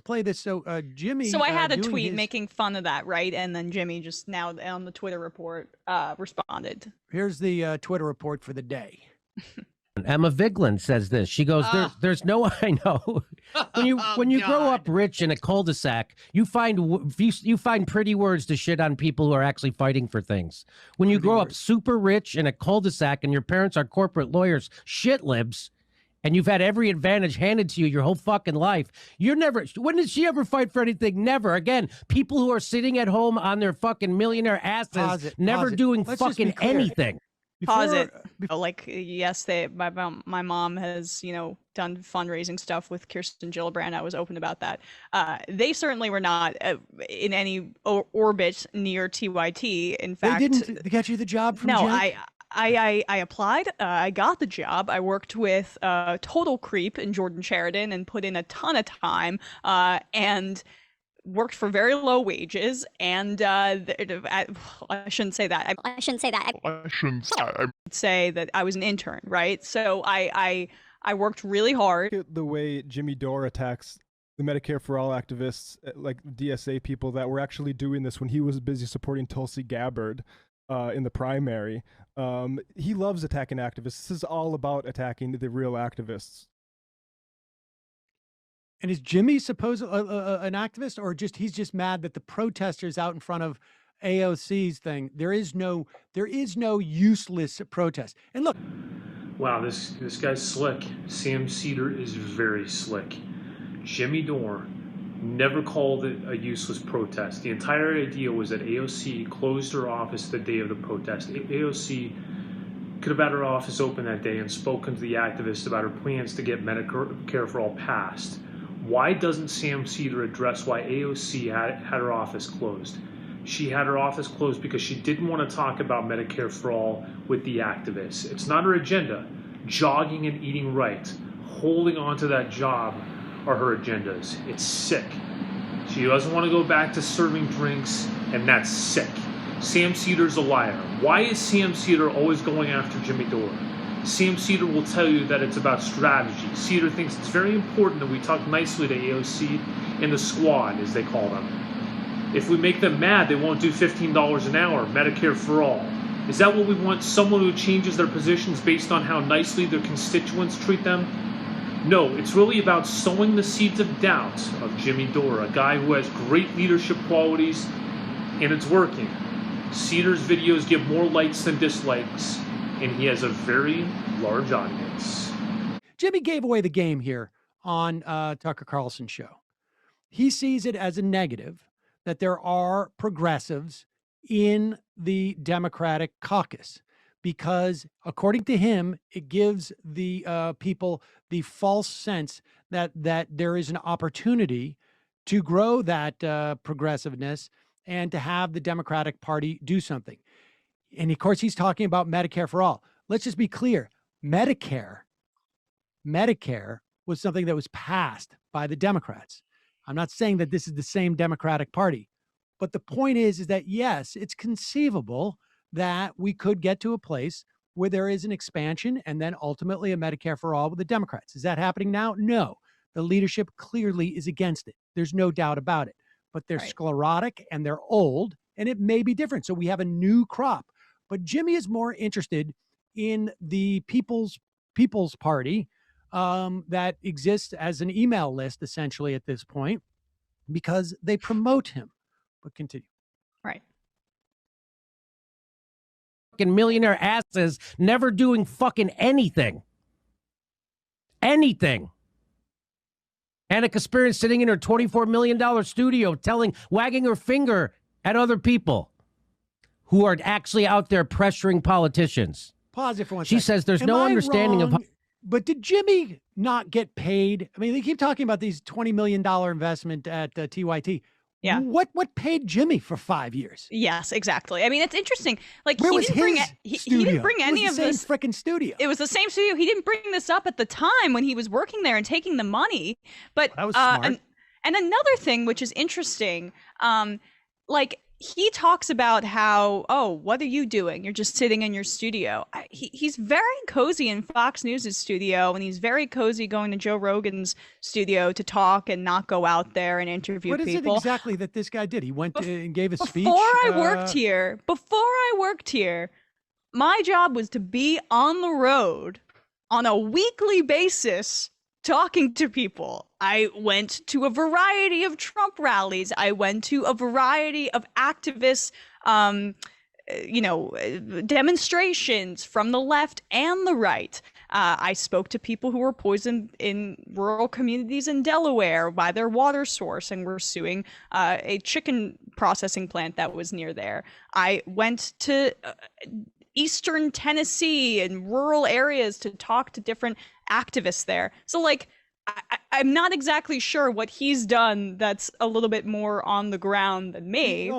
play this. So Jimmy. So I had a tweet making fun of that, right? And then Jimmy just now on the Twitter report responded. Here's the Twitter report for the day. Emma Vigeland says this. She goes, "There's no." I know. When you grow up rich in a cul-de-sac, you find pretty words to shit on people who are actually fighting for things. When you grow up super rich in a cul-de-sac and your parents are corporate lawyers, shit libs, and you've had every advantage handed to you your whole fucking life, you're never. When did she ever fight for anything? Never. Again, people who are sitting at home on their fucking millionaire asses, never doing fucking anything. Pause it. Like, yes, my mom has, done fundraising stuff with Kirsten Gillibrand. I was open about that. They certainly were not in any orbit near TYT. In fact, they didn't get you the job from No, Jake? I applied. I got the job. I worked with total creep in Jordan Sheridan and put in a ton of time and worked for very low wages, and I shouldn't say that. I would say that I was an intern, right? So I worked really hard. The way Jimmy Dore attacks the Medicare for All activists, like DSA people that were actually doing this when he was busy supporting Tulsi Gabbard in the primary. He loves attacking activists. This is all about attacking the real activists. And is Jimmy supposed an activist, or he's just mad that the protesters out in front of AOC's thing? There is no useless protest. And look, wow, this guy's slick. Sam Seder is very slick. Jimmy Dore never called it a useless protest. The entire idea was that AOC closed her office the day of the protest. AOC could have had her office open that day and spoken to the activists about her plans to get Medicare for All passed. Why doesn't Sam Seder address why AOC had her office closed? She had her office closed because she didn't want to talk about Medicare for All with the activists. It's not her agenda. Jogging and eating right, holding on to that job are her agendas. It's sick. She doesn't want to go back to serving drinks, and that's sick. Sam Seder's a liar. Why is Sam Seder always going after Jimmy Dore? Sam Seder will tell you that it's about strategy. Seder thinks it's very important that we talk nicely to AOC and the squad, as they call them. If we make them mad, they won't do $15 an hour, Medicare for All. Is that what we want? Someone who changes their positions based on how nicely their constituents treat them? No, it's really about sowing the seeds of doubt of Jimmy Dore, a guy who has great leadership qualities, and it's working. Seder's videos get more likes than dislikes, and he has a very large audience. Jimmy gave away the game here on Tucker Carlson's show. He sees it as a negative that there are progressives in the Democratic caucus because, according to him, it gives the people the false sense that there is an opportunity to grow that progressiveness and to have the Democratic Party do something. And of course, he's talking about Medicare for All. Let's just be clear. Medicare was something that was passed by the Democrats. I'm not saying that this is the same Democratic Party, but the point is that yes, it's conceivable that we could get to a place where there is an expansion and then ultimately a Medicare for All with the Democrats. Is that happening now? No. The leadership clearly is against it. There's no doubt about it. But they're sclerotic and they're old, and it may be different. So we have a new crop. But Jimmy is more interested in the People's Party that exists as an email list, essentially, at this point, because they promote him. But continue. Right. Fucking millionaire asses never doing fucking anything. Anything. Annika Spearn sitting in her $24 million studio wagging her finger at other people who are actually out there pressuring politicians. Pause it for one second. She says there's no understanding of... But did Jimmy not get paid? I mean, they keep talking about these $20 million investment at TYT. Yeah. What paid Jimmy for 5 years? Yes, exactly. I mean, it's interesting. Like, Where he was didn't bring his studio? He didn't bring any of this. It was the same freaking studio. It was the same studio. He didn't bring this up at the time when he was working there and taking the money. But that was smart. And another thing which is interesting, like, he talks about how, oh, what are you doing? You're just sitting in your studio. He's very cozy in Fox News' studio, and he's very cozy going to Joe Rogan's studio to talk and not go out there and interview What is it people. exactly that this guy did? He went and gave a speech. Before I worked here, my job was to be on the road on a weekly basis talking to people. I went to a variety of Trump rallies. I went to a variety of activists, demonstrations from the left and the right. I spoke to people who were poisoned in rural communities in Delaware by their water source and were suing a chicken processing plant that was near there. I went to Eastern Tennessee and rural areas to talk to different activists there. So, like, I'm not exactly sure what he's done that's a little bit more on the ground than me.